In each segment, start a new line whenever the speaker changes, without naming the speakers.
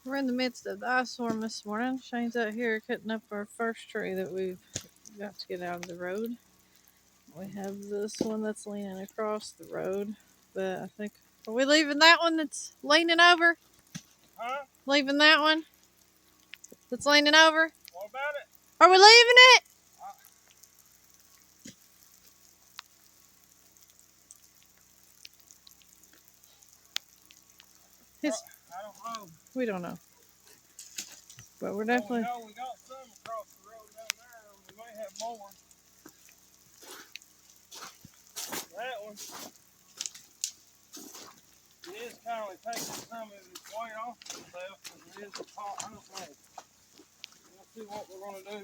We're in the midst of the ice storm this morning. Shane's out here cutting up our first tree that we've got to get out of the road. We have this one that's leaning across the road, but I think, are we leaving that one that's leaning over?
Huh?
Leaving that one that's leaning over?
What about it?
Are we leaving it?
I don't know.
We don't know. But we're
Well,
definitely...
we know we got some across the road down there, and we may have more. That one is kind of taking some of its weight off itself, because it is a pot. I don't know. We'll see what we're going to do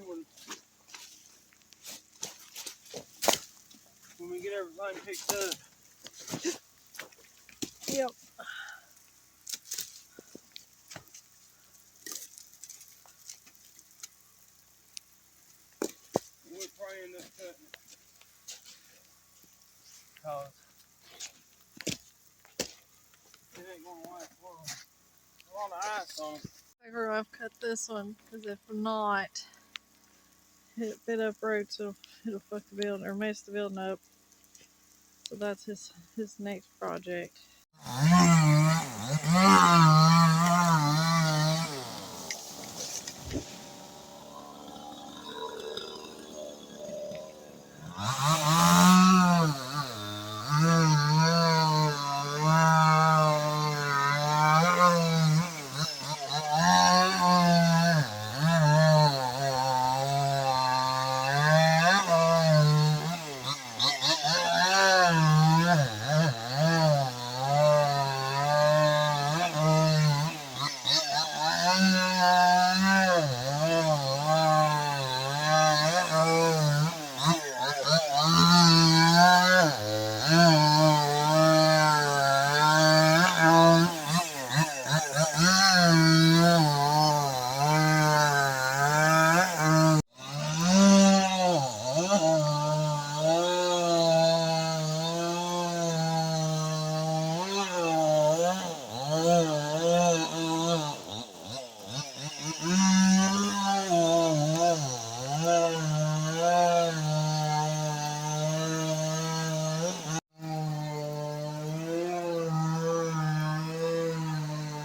when we get everything picked up.
Yep.
We're praying this cutting it. Because it ain't going to last long. A lot of ice on it.
I figure I've cut this one, because if not, if it uproots, it'll fuck the building or mess the building up. So that's his next project.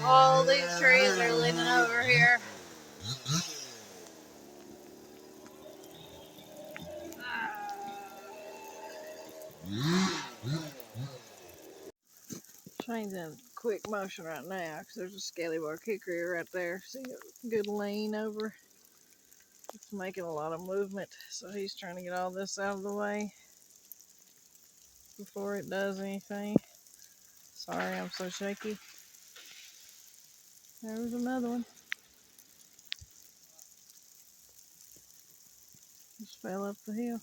All these trees are leaning over here. Shane's in quick motion right now because there's a scallybark hickory right there. See a good lean over. It's making a lot of movement, so he's trying to get all this out of the way before it does anything. Sorry, I'm so shaky. There's another one. Just fell up the hill.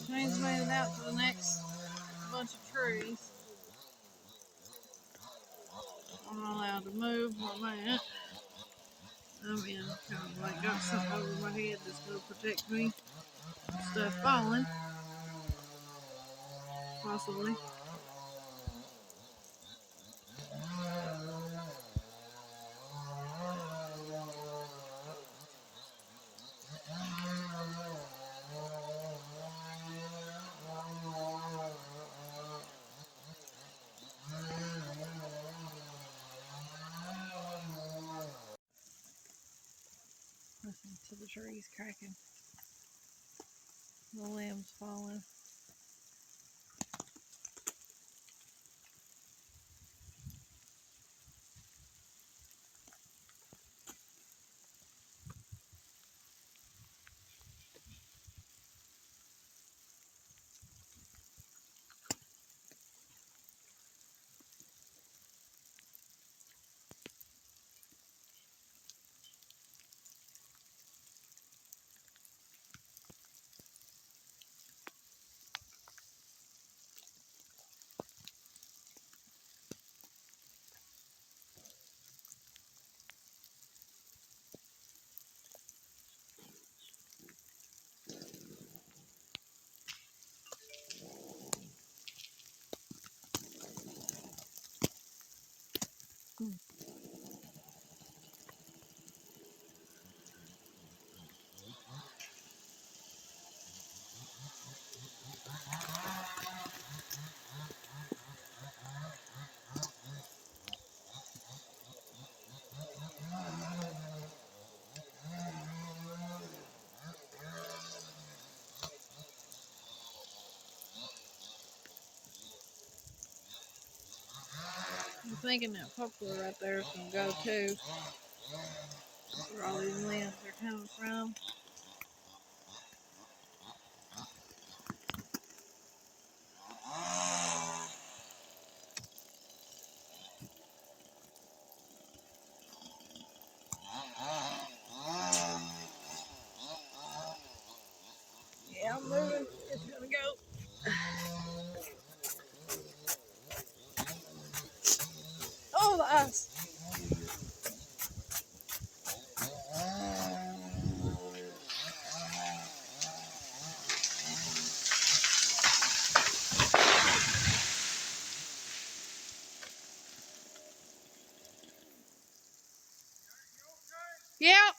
Shane's made it out to the next bunch of trees. I'm not allowed to move where I'm at. I'm in kind of like got something over my head that's going to protect me from stuff falling. Possibly. Listen to the trees cracking. The limbs falling. thinking that poplar right there is gonna go too. That's where all these limbs are coming from. Yeah, I'm moving. It's gonna go. Oh, the ice. Yeah.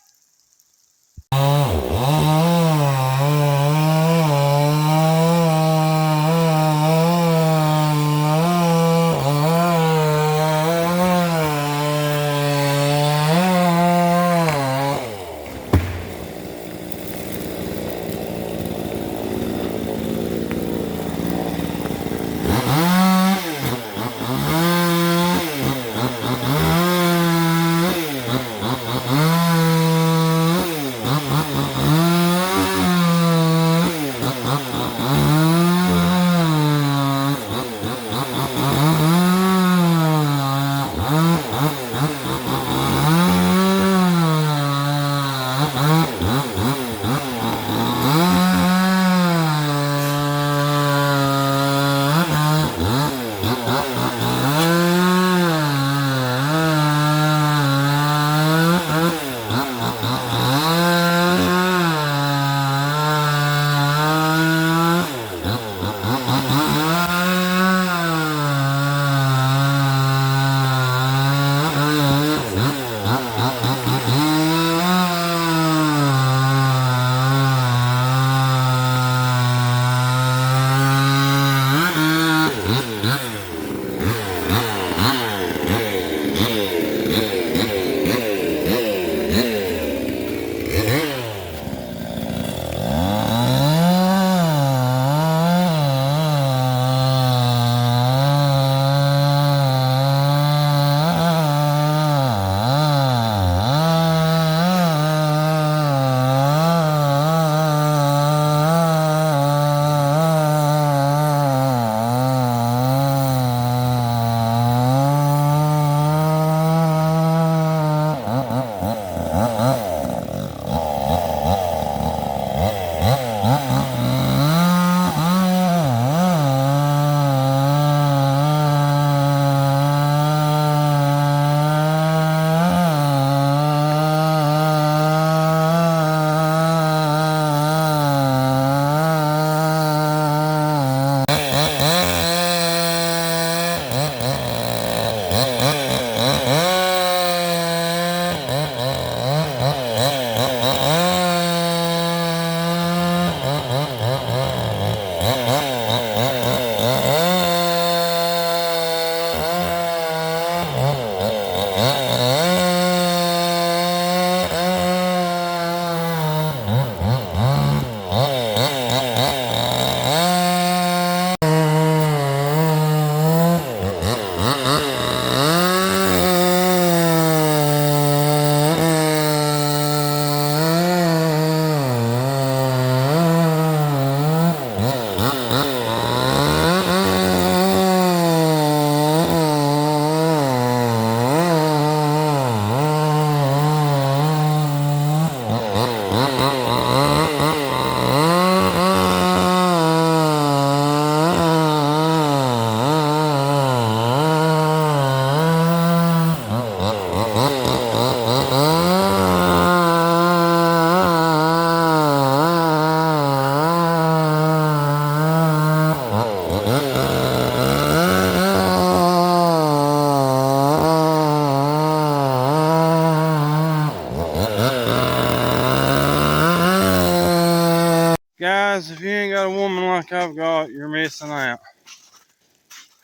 Guys, if you ain't got a woman like I've got, you're missing out.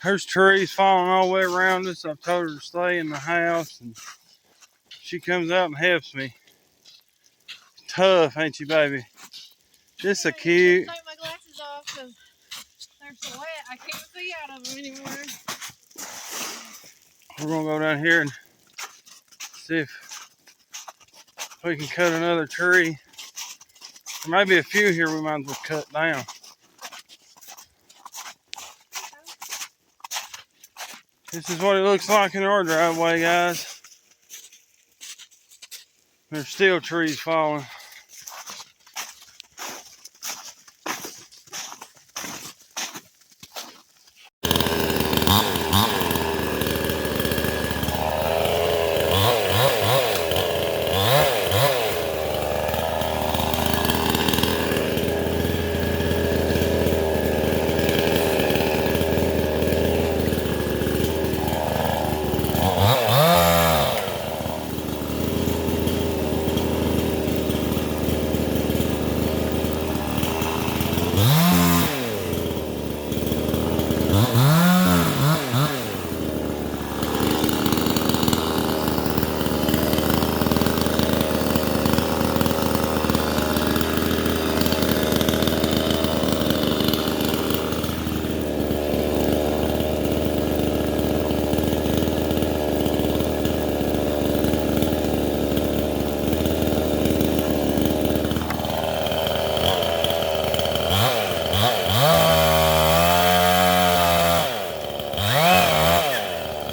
There's trees falling all the way around us. I've told her to stay in the house, and she comes out and helps me. Tough, ain't you, baby? Just a cute.
Take my glasses off because they're so wet. I can't see out of them anymore.
We're gonna go down here and see if we can cut another tree. There might be a few here we might as well cut down. This is what it looks like in our driveway, guys. There's still trees falling.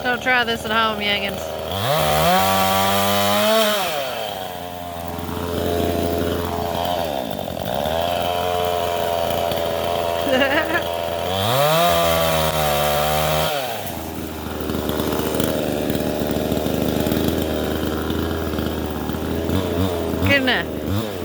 Don't try this at home, youngins. Good enough.